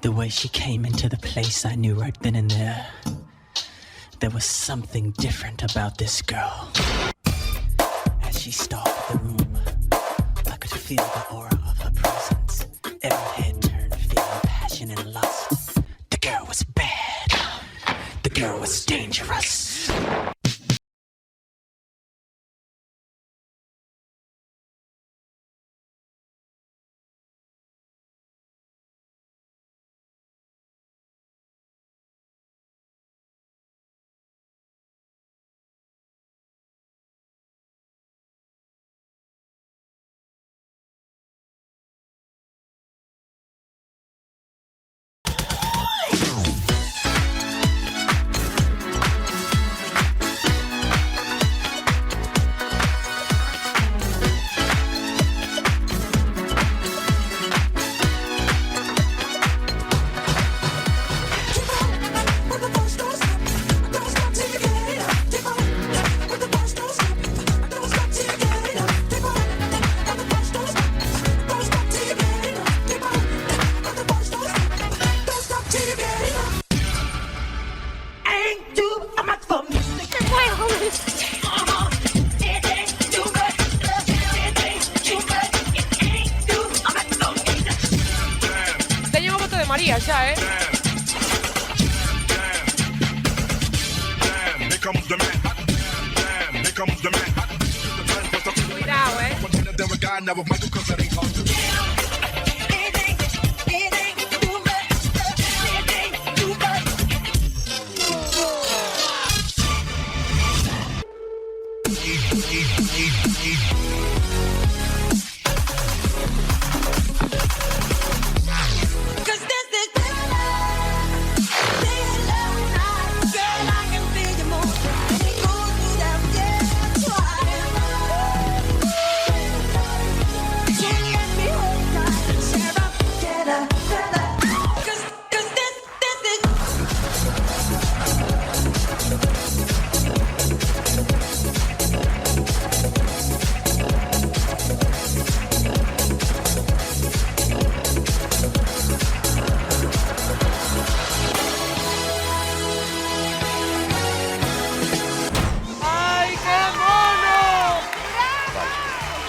The way she came into the place, I knew right then and there. There was something different about this girl. As she stalked the room, I could feel the aura of her presence. Every head turned, feeling passion and lust. The girl was bad. The girl was dangerous. Tengo voto de María ya, ¿eh? Cuidado, ¿eh?